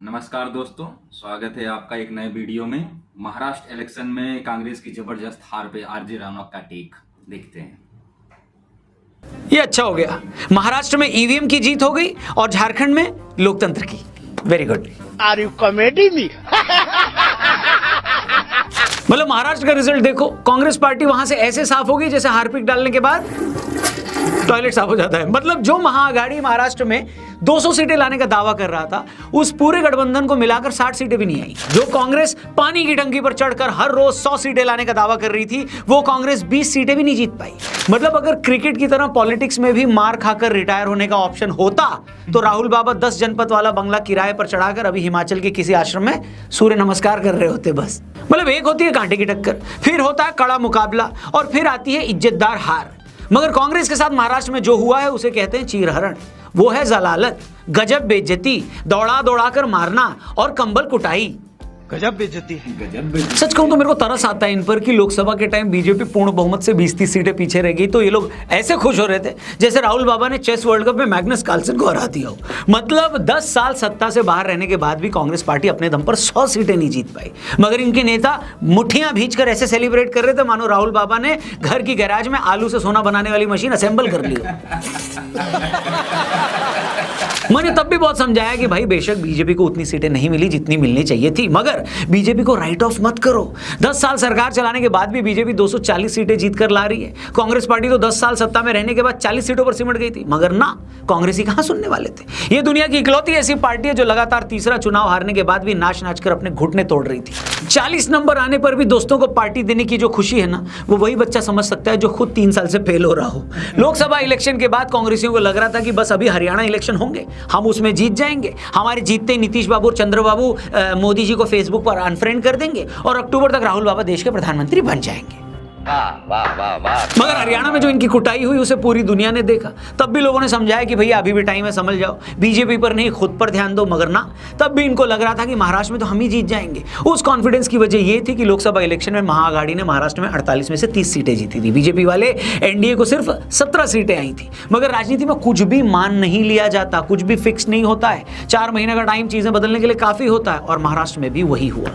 नमस्कार दोस्तों, स्वागत है आपका एक नए वीडियो में। महाराष्ट्र इलेक्शन में कांग्रेस की जबरदस्त हार पे आरजे रावत का टेक देखते हैं। ये अच्छा हो गया, महाराष्ट्र में ईवीएम की जीत हो गई और झारखंड में लोकतंत्र की। Very good. Are you comedy me? मतलब महाराष्ट्र का रिजल्ट देखो, कांग्रेस पार्टी वहां से ऐसे साफ हो गई जैसे हार्पिक डालने के बाद टॉयलेट साफ हो जाता है। मतलब जो महाआघाड़ी महाराष्ट्र में 200 सीटें लाने का दावा कर रहा था, उस पूरे गठबंधन को मिलाकर 60 सीटें भी नहीं आई। जो कांग्रेस पानी की टंकी पर चढ़कर हर रोज 100 सीटें लाने का दावा कर रही थी, वो कांग्रेस 20 सीटें भी नहीं जीत पाई। मतलब अगर क्रिकेट की तरह पॉलिटिक्स में भी मार खाकर रिटायर होने का ऑप्शन होता, तो राहुल बाबा 10 जनपद वाला बंगला किराए पर चढ़ाकर अभी हिमाचल के किसी आश्रम में सूर्य नमस्कार कर रहे होते। बस मतलब एक होती है कांटे की टक्कर, फिर होता है कड़ा मुकाबला, और फिर आती है इज्जतदार हार। मगर कांग्रेस के साथ महाराष्ट्र में जो हुआ है उसे कहते हैं चीरहरण। वो है जलालत, गजब बेइज्जती, दौड़ा दौड़ा कर मारना और कंबल कुटाई। गजब बेइज्जती है। गजब बेइज्जती। सच कहूं तो मेरे को तरस आता है इन पर कि लोकसभा के टाइम बीजेपी पूर्ण बहुमत से 20-30 सीटें पीछे रह गई, तो ये लोग ऐसे खुश हो रहे थे जैसे राहुल बाबा ने चेस वर्ल्ड कप में मैग्नस कार्लसन को हरा दिया हो। मतलब 10 साल सत्ता से बाहर रहने के बाद भी कांग्रेस पार्टी अपने दम पर 100 सीटें नहीं जीत पाई। मगर इनके नेता मुठ्ठियां भींचकर ऐसे सेलिब्रेट कर रहे थे मानो राहुल बाबा ने घर की गैराज में आलू से सोना बनाने वाली मशीन असेंबल कर ली हो। मैंने तब भी बहुत समझाया कि भाई बेशक बीजेपी को उतनी सीटें नहीं मिली जितनी मिलनी चाहिए थी, मगर बीजेपी को राइट ऑफ मत करो। 10 साल सरकार चलाने के बाद भी बीजेपी 240 सीटें जीत कर ला रही है। कांग्रेस पार्टी तो 10 साल सत्ता में रहने के बाद 40 सीटों पर सिमट गई थी, मगर ना, कांग्रेसी कहां सुनने वाले थे। ये दुनिया की इकलौती ऐसी पार्टी है जो लगातार तीसरा चुनाव हारने के बाद भी नाच नाच कर अपने घुटने तोड़ रही थी। 40 नंबर आने पर भी दोस्तों को पार्टी देने की जो खुशी है ना, वो वही बच्चा समझ सकता है जो खुद 3 साल से फेल हो रहा हो। लोकसभा इलेक्शन के बाद कांग्रेसियों को लग रहा था कि बस अभी हरियाणा इलेक्शन होंगे, हम उसमें जीत जाएंगे, हमारे जीतते ही नीतीश बाबू और चंद्रबाबू मोदी जी को फेसबुक पर अनफ्रेंड कर देंगे और अक्टूबर तक राहुल बाबा देश के प्रधानमंत्री बन जाएंगे। मगर हरियाणा में जो इनकी कुटाई हुई उसे पूरी दुनिया ने देखा। तब भी लोगों ने समझाया कि भैया अभी भी टाइम है, समझ जाओ, बीजेपी पर नहीं खुद पर ध्यान दो। मगर ना, तब भी इनको लग रहा था कि महाराष्ट्र में तो हम ही जीत जाएंगे। उस कॉन्फिडेंस की वजह यह थी कि लोकसभा इलेक्शन में महाआघाड़ी ने महाराष्ट्र में 48 में से 30 सीटें जीती थी। बीजेपी वाले एनडीए को सिर्फ 17 सीटें आई थी। मगर राजनीति में कुछ भी मान नहीं लिया जाता, कुछ भी फिक्स नहीं होता है। 4 महीने का टाइम चीजें बदलने के लिए काफी होता है, और महाराष्ट्र में भी वही हुआ।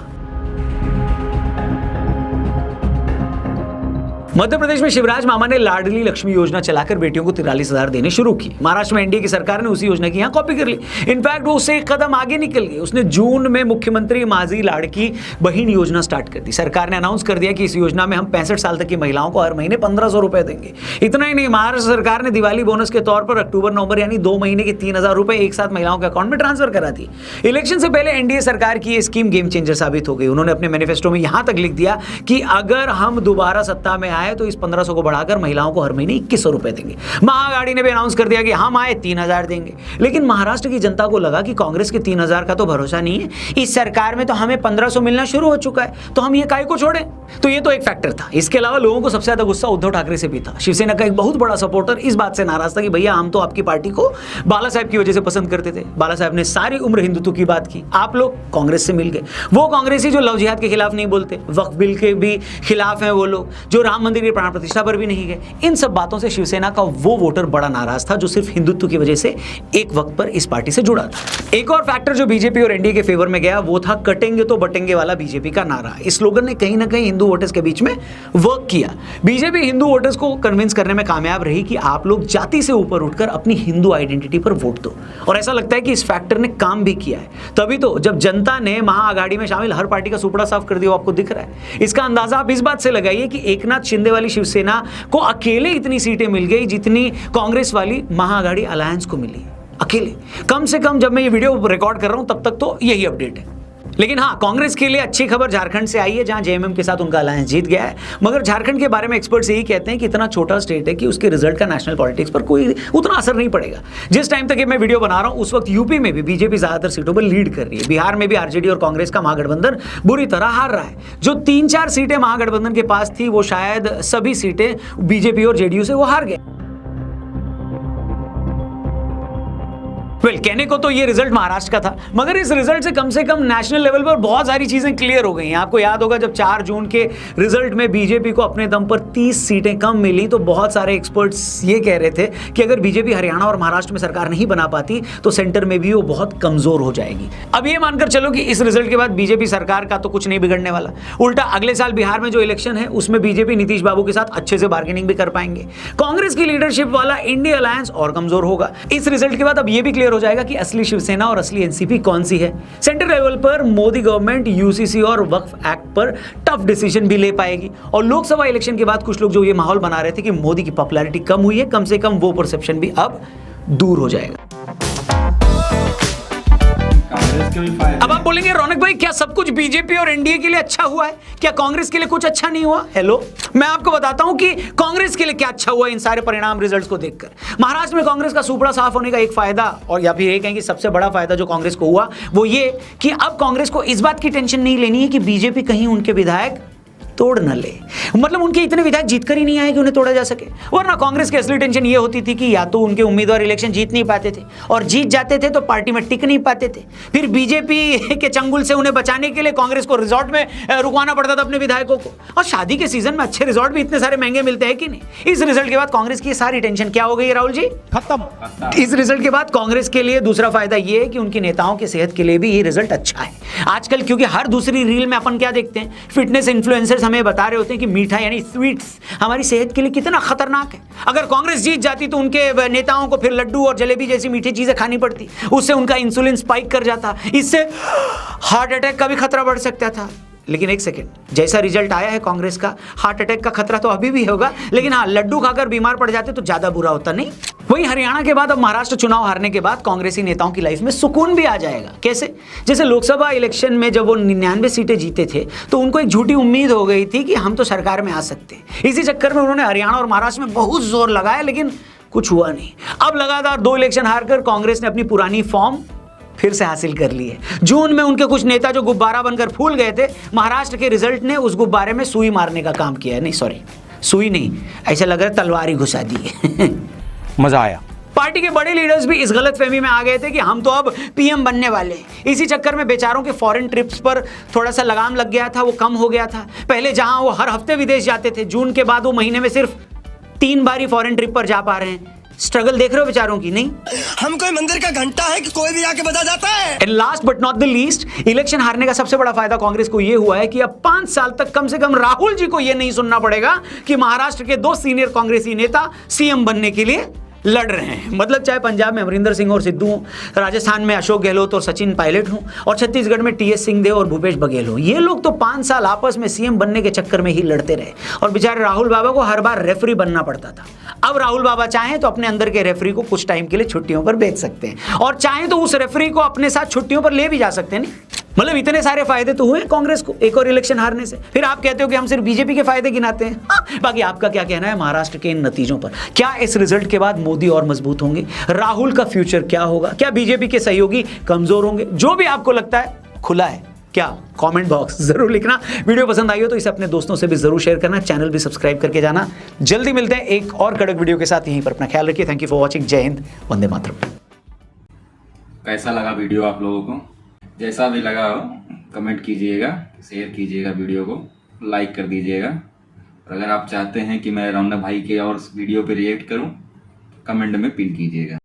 मध्य प्रदेश में शिवराज मामा ने लाडली लक्ष्मी योजना चलाकर बेटियों को 43,000 देने शुरू की। महाराष्ट्र में एनडीए की सरकार ने उसी योजना की यहां कॉपी कर ली। इनफैक्ट वो उससे एक कदम आगे निकल गई। उसने जून में मुख्यमंत्री माझी लाड़की बहन योजना स्टार्ट कर दी। सरकार ने अनाउंस कर दिया कि इस योजना में हम 65 साल तक की महिलाओं को हर महीने 1,500 रुपए देंगे। इतना ही नहीं, महाराष्ट्र सरकार ने दिवाली बोनस के तौर पर अक्टूबर नवंबर यानी 2 महीने के 3,000 रुपए एक साथ महिलाओं के अकाउंट में ट्रांसफर करा दी। इलेक्शन से पहले एनडीए सरकार की ये स्कीम गेम चेंजर साबित हो गई। उन्होंने अपने मैनिफेस्टो में यहां तक लिख दिया कि अगर हम दोबारा सत्ता में आए तो इस 1,500 बढ़ाकर महिलाओं को हर महीने 2,100 रुपए देंगे। महाआघाड़ी ने भी अनाउंस कर दिया कि हम आए 3,000 देंगे। लेकिन महाराष्ट्र की जनता को लगा कि कांग्रेस के 3,000 का तो भरोसा नहीं है, इस सरकार में तो हमें 1,500 मिलना शुरू हो चुका है, तो हम ये काहे को छोड़े। तो ये तो एक फैक्टर था। इसके अलावा लोगों को सबसे ज्यादा गुस्सा उद्धव ठाकरे से भी था। शिवसेना का एक बहुत बड़ा सपोर्टर इस बात से नाराज था कि भैया हम तो आपकी पार्टी को बाला साहब की वजह से पसंद करते थे। बाला साहब ने सारी उम्र हिंदुत्व की बात की, आप लोग कांग्रेस से मिल गए। वो कांग्रेसी जो लव जिहाद के खिलाफ नहीं बोलते, वक्फ बिल के भी खिलाफ हैं वो लोग, जो राम मंदिर की प्राण प्रतिष्ठा भी नहीं गए। इन सब बातों से शिवसेना का वो वोटर बड़ा नाराज था जो सिर्फ हिंदुत्व की वजह से एक वक्त पर इस पार्टी से जुड़ा था। एक और फैक्टर जो बीजेपी और एनडीए के फेवर में गया वो था कटेंगे तो बटेंगे वाला बीजेपी का नारा। इस स्लोगन ने कहीं ना कहीं हिंदू वोटर्स के बीच में वर्क किया। बीजेपी हिंदू वोटर्स को कन्विंस करने में कामयाब रही कि आप लोग जाति से ऊपर उठकर अपनी हिंदू आइडेंटिटी पर वोट दो, और ऐसा लगता है कि इस फैक्टर ने काम भी किया है। तभी तो जब जनता ने महाआघाड़ी में शामिल हर पार्टी का सुपड़ा साफ कर दिया, आपको दिख रहा है। इसका अंदाजा आप इस बात से लगाइए कि एकनाथ शिंदे वाली शिवसेना को अकेले इतनी सीटें मिल गई जितनी कांग्रेस वाली महाआघाड़ी अलायंस को मिली अकेले। कम से कम जब मैं ये वीडियो रिकॉर्ड कर रहा हूं तब तक तो यही अपडेट है। लेकिन हाँ, कांग्रेस के लिए अच्छी खबर झारखंड से आई है, जहां जेएमएम के साथ उनका अलायंस जीत गया है। मगर झारखंड के बारे में एक्सपर्ट्स यही कहते हैं कि इतना छोटा स्टेट है कि उसके रिजल्ट का नेशनल पॉलिटिक्स पर कोई उतना असर नहीं पड़ेगा। जिस टाइम तक ये मैं वीडियो बना रहा हूं उस वक्त यूपी में भी बीजेपी ज्यादातर सीटों पर लीड कर रही है। बिहार में भी आरजेडी और कांग्रेस का महागठबंधन बुरी तरह हार रहा है। जो 3-4 सीटें महागठबंधन के पास थी वो शायद सभी सीटें बीजेपी और जेडीयू से वो हार गए। वेल कहने को तो ये रिजल्ट महाराष्ट्र का था, मगर इस रिजल्ट से कम नेशनल लेवल पर बहुत सारी चीजें क्लियर हो गई हैं। आपको याद होगा जब 4 जून के रिजल्ट में बीजेपी को अपने दम पर 30 सीटें कम मिली तो बहुत सारे एक्सपर्ट्स ये कह रहे थे कि अगर बीजेपी हरियाणा और महाराष्ट्र में सरकार नहीं बना पाती तो सेंटर में भी वो बहुत कमजोर हो जाएगी। अब ये मानकर चलो कि इस रिजल्ट के बाद बीजेपी सरकार का तो कुछ नहीं बिगड़ने वाला, उल्टा अगले साल बिहार में जो इलेक्शन है उसमें बीजेपी नीतीश बाबू के साथ अच्छे से बार्गेनिंग भी कर पाएंगे। कांग्रेस की लीडरशिप वाला इंडिया अलायंस और कमजोर होगा। इस रिजल्ट के बाद अब ये भी क्लियर हो जाएगा कि असली शिवसेना और असली एनसीपी कौन सी है। सेंट्रल लेवल पर मोदी गवर्नमेंट यूसीसी और वक्फ एक्ट पर टफ डिसीजन भी ले पाएगी। और लोकसभा इलेक्शन के बाद कुछ लोग जो ये माहौल बना रहे थे कि मोदी की पॉपुलैरिटी कम हुई है, कम से कम वो परसेप्शन भी अब दूर हो जाएगा। कांग्रेस के भी फायदे। अब आप बोलेंगे रौनक भाई क्या सब कुछ बीजेपी और एनडीए के लिए अच्छा हुआ है, क्या कांग्रेस के लिए कुछ अच्छा नहीं हुआ? हेलो, मैं आपको बताता हूं कि कांग्रेस के लिए क्या अच्छा हुआ इन सारे परिणाम रिजल्ट्स को देखकर। महाराष्ट्र में कांग्रेस का सुपड़ा साफ होने का एक फायदा, और या फिर ये कहें कि सबसे बड़ा फायदा जो कांग्रेस को हुआ वो ये कि अब कांग्रेस को इस बात की टेंशन नहीं लेनी है कि बीजेपी कहीं उनके विधायक तोड़ न ले। मतलब उनके इतने विधायक जीतकर ही नहीं आए कि उन्हें तोड़ा जा सके। वरना कांग्रेस की असली टेंशन ये होती थी कि या तो उनके उम्मीदवार इलेक्शन जीत नहीं पाते थे, और जीत जाते थे तो पार्टी में टिक नहीं पाते थे। फिर बीजेपी के चंगुल से उन्हें बचाने के लिए कांग्रेस को रिजॉर्ट में रुकवाना पड़ता था अपने विधायकों को। और शादी के सीजन में अच्छे रिजॉर्ट भी इतने सारे महंगे मिलते हैं कि नहीं। इस रिजल्ट के बाद कांग्रेस की सारी टेंशन क्या हो गई राहुल जी? खत्म। इस रिजल्ट के बाद कांग्रेस के लिए दूसरा फायदा ये है कि उनके नेताओं की सेहत के लिए भी ये रिजल्ट अच्छा है। आजकल क्योंकि हर दूसरी रील में अपन क्या देखते हैं, फिटनेस इन्फ्लुएंसर्स हमें बता रहे होते हैं कि मीठा यानी स्वीट्स हमारी सेहत के लिए कितना खतरनाक है। अगर कांग्रेस जीत जाती तो उनके नेताओं को फिर लड्डू और जलेबी जैसी मीठी चीजें खानी पड़ती, उससे उनका इंसुलिन स्पाइक कर जाता, इससे हार्ट अटैक का भी खतरा बढ़ सकता था। लेकिन एक सेकेंड, जैसा रिजल्ट आया है कांग्रेस का, हार्ट अटैक का खतरा तो अभी भी होगा, लेकिन हाँ लड्डू खाकर बीमार पड़ जाते तो ज्यादा बुरा होता नहीं। वहीं हरियाणा के बाद अब महाराष्ट्र चुनाव हारने के बाद कांग्रेसी नेताओं की लाइफ में सुकून भी आ जाएगा। कैसे? जैसे लोकसभा इलेक्शन में जब वो 99 सीटें जीते थे तो उनको एक झूठी उम्मीद हो गई थी कि हम तो सरकार में आ सकते हैं। इसी चक्कर में उन्होंने हरियाणा और महाराष्ट्र में बहुत जोर लगाया, लेकिन कुछ हुआ नहीं। अब लगातार 2 इलेक्शन हारकर कांग्रेस ने अपनी पुरानी फॉर्म फिर से हासिल कर ली है। जून में उनके कुछ नेता जो गुब्बारा बनकर फूल गए थे, महाराष्ट्र के रिजल्ट ने उस गुब्बारे में सुई मारने का काम किया है। नहीं सॉरी, सुई नहीं, ऐसा लग रहा है तलवार ही घुसा दी है। मजा आया। पार्टी के बड़े लीडर्स भी इस गलतफहमी में आ गए थे कि हम तो अब पीएम बनने वाले हैं। इसी चक्कर में बेचारों के फॉरेन ट्रिप्स पर थोड़ा सा लगाम लग गया था, वो कम हो गया था। पहले जहां वो हर हफ्ते विदेश जाते थे, जून के बाद वो महीने में सिर्फ 3 बार ही फॉरेन ट्रिप पर जा पा रहे हैं। स्ट्रगल देख रहे हो बेचारों की? नहीं, हम कोई मंदिर का घंटा है कि कोई भी आके बजा जाता है। And last but not the least, election हारने का सबसे बड़ा फायदा कांग्रेस को यह हुआ है कि अब 5 साल तक कम से कम राहुल जी को यह नहीं सुनना पड़ेगा कि महाराष्ट्र के 2 सीनियर कांग्रेसी नेता सीएम बनने के लिए लड़ रहे हैं। मतलब चाहे पंजाब में अमरिंदर सिंह और सिद्धू, राजस्थान में अशोक गहलोत और सचिन पायलट हों, और छत्तीसगढ़ में टीएस सिंहदेव और भूपेश बघेल हों, ये लोग तो 5 साल आपस में सीएम बनने के चक्कर में ही लड़ते रहे, और बेचारे राहुल बाबा को हर बार रेफरी बनना पड़ता था। अब राहुल बाबा चाहें तो अपने अंदर के रेफरी को कुछ टाइम के लिए छुट्टियों पर भेज सकते हैं, और चाहें तो उस रेफरी को अपने साथ छुट्टियों पर ले भी जा सकते हैं। नहीं मतलब इतने सारे फायदे तो हुए कांग्रेस को एक और इलेक्शन हारने से। फिर आप कहते हो कि हम सिर्फ बीजेपी के फायदे गिनाते हैं। बाकी आपका क्या कहना है महाराष्ट्र के इन नतीजों पर? क्या इस रिजल्ट के बाद मोदी और मजबूत होंगे? राहुल का फ्यूचर क्या होगा? क्या बीजेपी के सहयोगी कमजोर होंगे? जो भी आपको लगता है खुला है, क्या कमेंट बॉक्स जरूर लिखना। वीडियो पसंद आई हो तो इसे अपने दोस्तों से भी जरूर शेयर करना, चैनल भी सब्सक्राइब करके जाना। जल्दी मिलते हैं एक और कड़क वीडियो के साथ। यहीं पर अपना ख्याल रखिए। Thank you for watching. जय हिंद, वंदे मातरम। कैसा लगा वीडियो आप लोगों को? जैसा भी लगा हो कमेंट कीजिएगा, शेयर कीजिएगा, वीडियो को लाइक कर दीजिएगा। और अगर आप चाहते हैं कि मैं रौनक भाई के और वीडियो पे रिएक्ट करूं, कमेंट में पिन कीजिएगा।